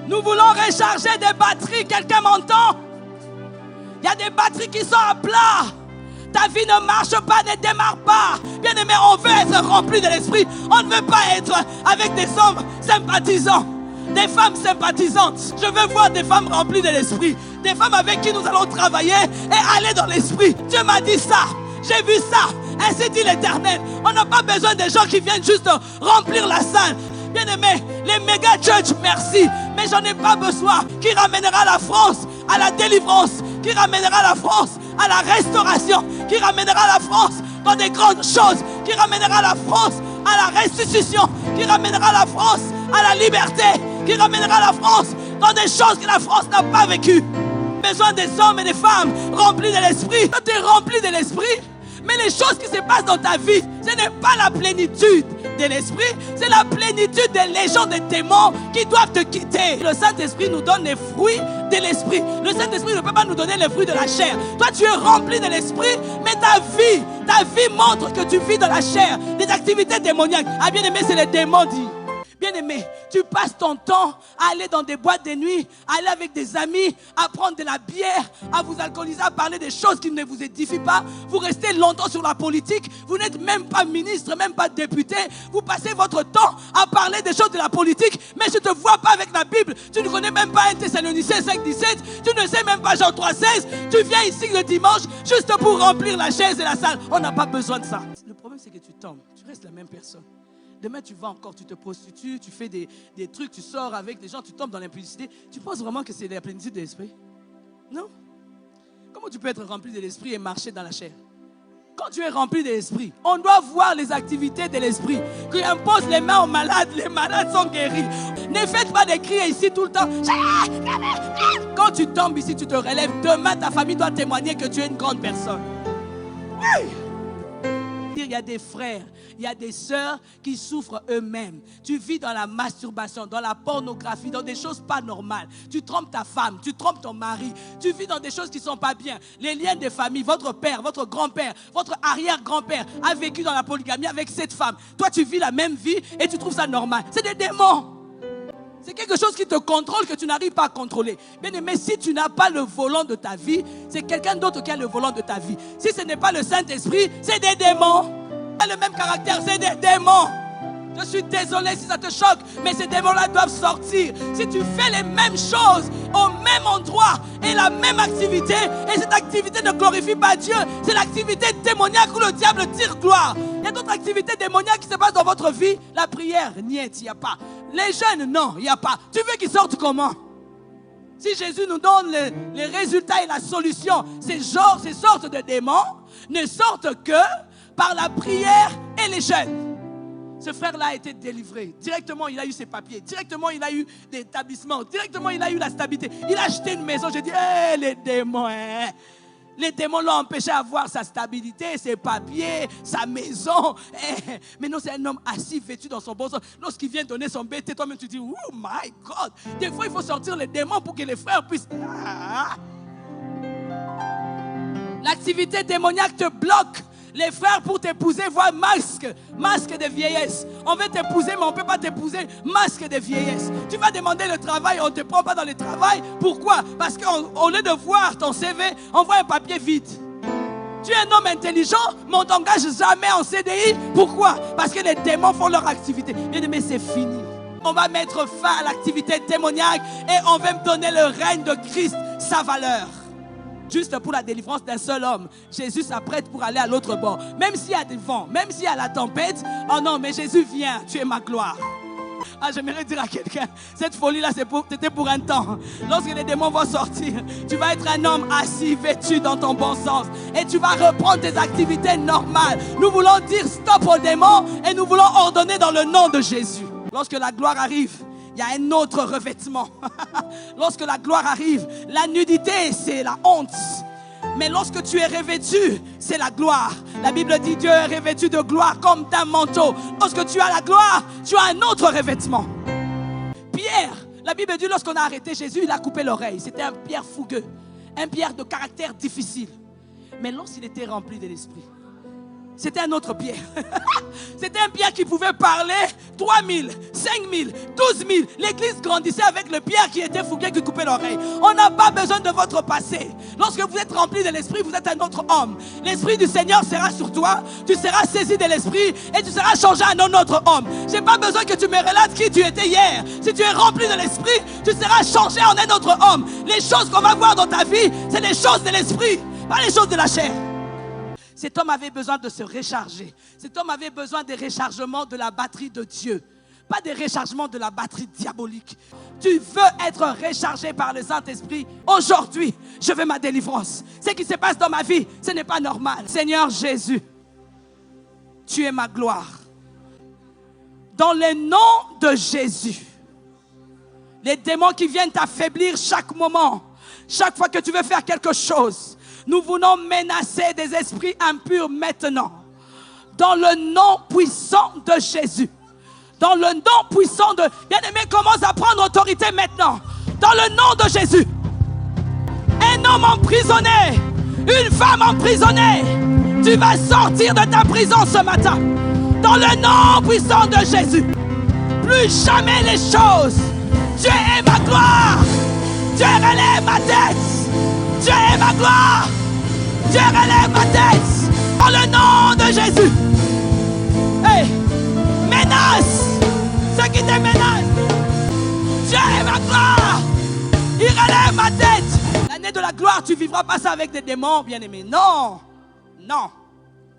Nous voulons recharger des batteries. Quelqu'un m'entend? Il y a des batteries qui sont à plat. Ta vie ne marche pas, ne démarre pas. Bien-aimé, on veut être rempli de l'esprit. On ne veut pas être avec des hommes sympathisants, des femmes sympathisantes. Je veux voir des femmes remplies de l'esprit. Des femmes avec qui nous allons travailler et aller dans l'esprit. Dieu m'a dit ça. J'ai vu ça. Ainsi dit l'Éternel. On n'a pas besoin des gens qui viennent juste remplir la salle. Bien-aimé, les méga church, merci. Mais j'en ai pas besoin. Qui ramènera la France à la délivrance? Qui ramènera la France à la restauration? Qui ramènera la France dans des grandes choses? Qui ramènera la France à la restitution? Qui ramènera la France à la liberté? Qui ramènera la France dans des choses que la France n'a pas vécues? Besoin des hommes et des femmes remplis de l'esprit. Quand tu es rempli de l'esprit, mais les choses qui se passent dans ta vie, ce n'est pas la plénitude de l'esprit, c'est la plénitude des légions de démons qui doivent te quitter. Le Saint-Esprit nous donne les fruits de l'esprit. Le Saint-Esprit ne peut pas nous donner les fruits de la chair. Toi, tu es rempli de l'esprit, mais ta vie montre que tu vis dans la chair. Des activités démoniaques. Ah, bien aimé, c'est les démons dit. Bien-aimé, tu passes ton temps à aller dans des boîtes de nuit, à aller avec des amis, à prendre de la bière, à vous alcooliser, à parler des choses qui ne vous édifient pas. Vous restez longtemps sur la politique. Vous n'êtes même pas ministre, même pas député. Vous passez votre temps à parler des choses de la politique, mais je ne te vois pas avec la Bible. Tu ne connais même pas 1 Thessaloniciens 5:17. Tu ne sais même pas Jean 3:16. Tu viens ici le dimanche juste pour remplir la chaise et la salle. On n'a pas besoin de ça. Le problème, c'est que tu tombes. Tu restes la même personne. Demain, tu vas encore, tu te prostitues, tu fais des trucs, tu sors avec des gens, tu tombes dans l'impudicité. Tu penses vraiment que c'est la plénitude de l'esprit? Non. Comment tu peux être rempli de l'esprit et marcher dans la chair? Quand tu es rempli de l'esprit, on doit voir les activités de l'esprit. Qui impose les mains aux malades, les malades sont guéris. Ne faites pas des cris ici tout le temps. Quand tu tombes ici, tu te relèves. Demain, ta famille doit témoigner que tu es une grande personne. Oui. Il y a des frères, il y a des sœurs qui souffrent eux-mêmes. Tu vis dans la masturbation, dans la pornographie, dans des choses pas normales. Tu trompes ta femme, tu trompes ton mari. Tu vis dans des choses qui ne sont pas bien. Les liens de famille, votre père, votre grand-père, votre arrière-grand-père a vécu dans la polygamie avec cette femme. Toi, tu vis la même vie et tu trouves ça normal. C'est des démons. C'est quelque chose qui te contrôle que tu n'arrives pas à contrôler. Bien aimé, si tu n'as pas le volant de ta vie, c'est quelqu'un d'autre qui a le volant de ta vie. Si ce n'est pas le Saint-Esprit, c'est des démons. Le même caractère, c'est des démons. Je suis désolé si ça te choque, mais ces démons-là doivent sortir. Si tu fais les mêmes choses au même endroit et la même activité, et cette activité ne glorifie pas Dieu, c'est l'activité démoniaque où le diable tire gloire. Il y a d'autres activités démoniaques qui se passent dans votre vie. La prière, niet, il n'y a pas. Les jeunes, non, il n'y a pas. Tu veux qu'ils sortent comment? Si Jésus nous donne les résultats et la solution, ces sortes de démons ne sortent que par la prière et les jeûnes. Ce frère-là a été délivré. Directement, il a eu ses papiers. Directement, il a eu des établissements. Directement, il a eu la stabilité. Il a acheté une maison. J'ai dit, les démons, Les démons l'ont empêché d'avoir sa stabilité, ses papiers, sa maison. Mais non, c'est un homme assis, vêtu dans son bon sens. Lorsqu'il vient donner son bêté, toi-même tu dis, oh my God. Des fois, il faut sortir les démons pour que les frères puissent... L'activité démoniaque te bloque. Les frères pour t'épouser voient masque de vieillesse. On veut t'épouser mais on ne peut pas t'épouser, masque de vieillesse. Tu vas demander le travail, on ne te prend pas dans le travail. Pourquoi? Parce qu'au lieu de voir ton CV, on voit un papier vide. Tu es un homme intelligent, mais on ne t'engage jamais en CDI. Pourquoi? Parce que les démons font leur activité. Bien aimé, c'est fini. On va mettre fin à l'activité démoniaque et on va me donner le règne de Christ, sa valeur. Juste pour la délivrance d'un seul homme, Jésus s'apprête pour aller à l'autre bord. Même s'il y a des vents, même s'il y a la tempête, oh non, mais Jésus vient, tu es ma gloire. Ah, j'aimerais dire à quelqu'un, cette folie-là, c'était pour un temps. Lorsque les démons vont sortir, tu vas être un homme assis, vêtu dans ton bon sens. Et tu vas reprendre tes activités normales. Nous voulons dire stop aux démons et nous voulons ordonner dans le nom de Jésus. Lorsque la gloire arrive, il y a un autre revêtement. Lorsque la gloire arrive, la nudité, c'est la honte. Mais lorsque tu es revêtu, c'est la gloire. La Bible dit Dieu est revêtu de gloire comme d'un manteau. Lorsque tu as la gloire, tu as un autre revêtement. Pierre, la Bible dit lorsqu'on a arrêté Jésus, il a coupé l'oreille. C'était un Pierre fougueux, un Pierre de caractère difficile. Mais lorsqu'il était rempli de l'esprit, C'était un autre Pierre. C'était un Pierre qui pouvait parler 3000, 5000, 12 000. L'église grandissait avec le Pierre qui était fougué, qui coupait l'oreille. On n'a pas besoin de votre passé. Lorsque vous êtes rempli de l'esprit, vous êtes un autre homme. L'esprit du Seigneur sera sur toi. Tu seras saisi de l'esprit et tu seras changé en un autre homme. Je n'ai pas besoin que tu me relates qui tu étais hier. Si tu es rempli de l'esprit, tu seras changé en un autre homme. Les choses qu'on va voir dans ta vie, c'est les choses de l'esprit, pas les choses de la chair. Cet homme avait besoin de se recharger. Cet homme avait besoin des rechargements de la batterie de Dieu. Pas des rechargements de la batterie diabolique. Tu veux être rechargé par le Saint-Esprit. Aujourd'hui, je veux ma délivrance. Ce qui se passe dans ma vie, ce n'est pas normal. Seigneur Jésus, tu es ma gloire. Dans le nom de Jésus, les démons qui viennent t'affaiblir chaque moment, chaque fois que tu veux faire quelque chose, nous voulons menacer des esprits impurs maintenant. Dans le nom puissant de Jésus. Dans le nom puissant de... Bien-aimé, commence à prendre autorité maintenant. Dans le nom de Jésus. Un homme emprisonné, une femme emprisonnée, tu vas sortir de ta prison ce matin. Dans le nom puissant de Jésus. Plus jamais les choses. Dieu est ma gloire. Dieu relève ma tête. Dieu est ma gloire. Dieu relève ma tête. Dans le nom de Jésus. Hey, menace ceux qui te menacent. Dieu est ma gloire. Il relève ma tête. L'année de la gloire, tu ne vivras pas ça avec des démons, bien-aimés. Non. Non.